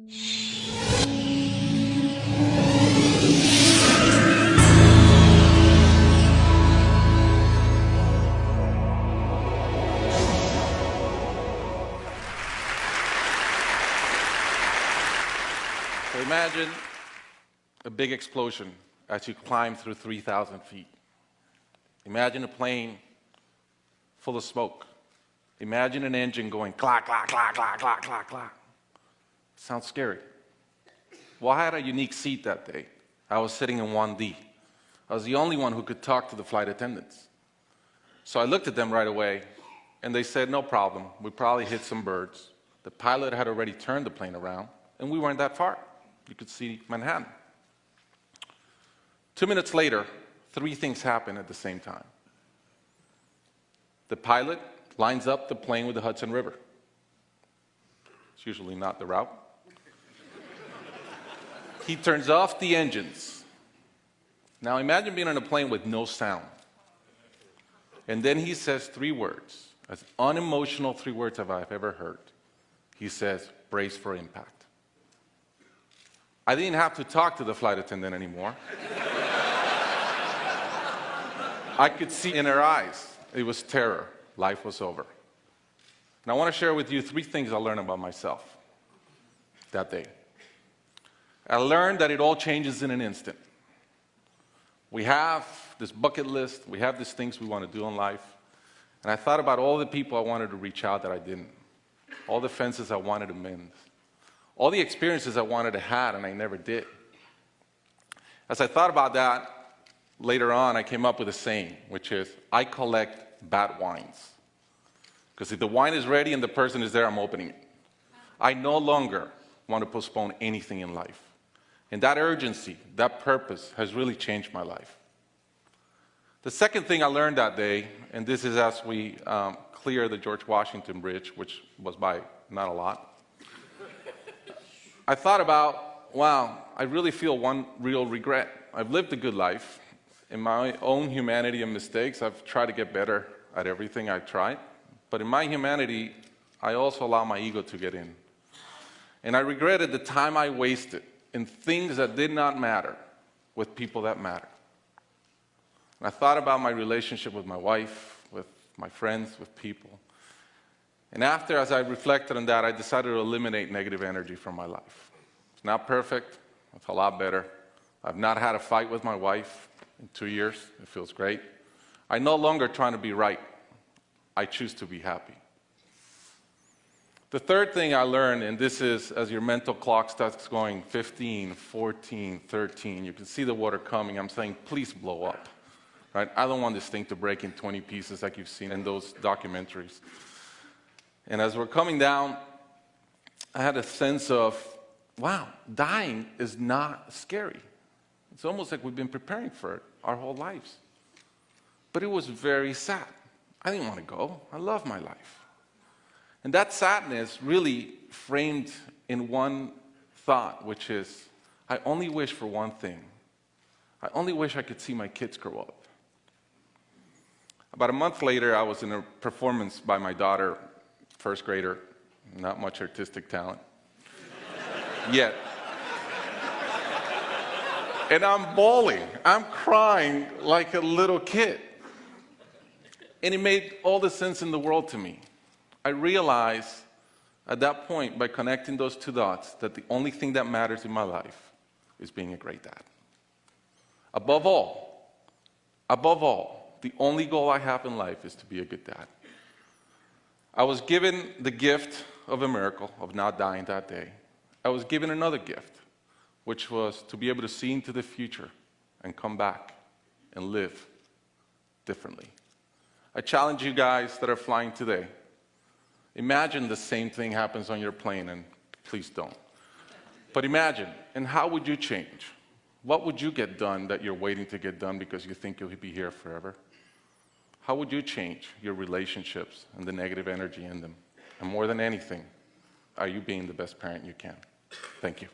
So imagine a big explosion as you climb through 3,000 feet. Imagine a plane full of smoke. Imagine an engine going clack, clack, clack, clack, clack, clack, clack. Sounds scary. Well, I had a unique seat that day. I was sitting in 1D. I was the only one who could talk to the flight attendants. So I looked at them right away, and they said, no problem. We probably hit some birds. The pilot had already turned the plane around, and we weren't that far. You could see Manhattan. 2 minutes later, 3 things happen at the same time. The pilot lines up the plane with the Hudson River. It's usually not the route. He turns off the engines. Now imagine being on a plane with no sound. And then he says 3 words, as unemotional 3 words as I've ever heard. He says, brace for impact. I didn't have to talk to the flight attendant anymore. I could see in her eyes, it was terror. Life was over. And I want to share with you 3 things I learned about myself that day. I learned that it all changes in an instant. We have this bucket list, we have these things we want to do in life, and I thought about all the people I wanted to reach out that I didn't, all the fences I wanted to mend, all the experiences I wanted to have and I never did. As I thought about that, later on I came up with a saying, which is, I collect bad wines. Because if the wine is ready and the person is there, I'm opening it. I no longer want to postpone anything in life. And that urgency, that purpose has really changed my life. The second thing I learned that day, and this is as we clear the George Washington Bridge, which was by not a lot, I thought about, wow, I really feel one real regret. I've lived a good life. In my own humanity and mistakes, I've tried to get better at everything I've tried. But in my humanity, I also allow my ego to get in. And I regretted the time I wasted in things that did not matter with people that matter. And I thought about my relationship with my wife, with my friends, with people. And after, as I reflected on that, I decided to eliminate negative energy from my life. It's not perfect. It's a lot better. I've not had a fight with my wife in 2 years. It feels great. I'm no longer trying to be right. I choose to be happy. The third thing I learned, and this is as your mental clock starts going 15, 14, 13, you can see the water coming. I'm saying, please blow up. Right? I don't want this thing to break in 20 pieces like you've seen in those documentaries. And as we're coming down, I had a sense of, wow, dying is not scary. It's almost like we've been preparing for it our whole lives. But it was very sad. I didn't want to go. I love my life. And that sadness really framed in one thought, which is, I only wish for one thing. I only wish I could see my kids grow up. About a month later, I was in a performance by my daughter, first grader, not much artistic talent, yet. And I'm bawling, I'm crying like a little kid. And it made all the sense in the world to me. I realized at that point, by connecting those 2 dots, that the only thing that matters in my life is being a great dad. Above all, the only goal I have in life is to be a good dad. I was given the gift of a miracle of not dying that day. I was given another gift, which was to be able to see into the future and come back and live differently. I challenge you guys that are flying today. Imagine the same thing happens on your plane, and please don't. But imagine, and how would you change? What would you get done that you're waiting to get done because you think you'll be here forever? How would you change your relationships and the negative energy in them? And more than anything, are you being the best parent you can? Thank you.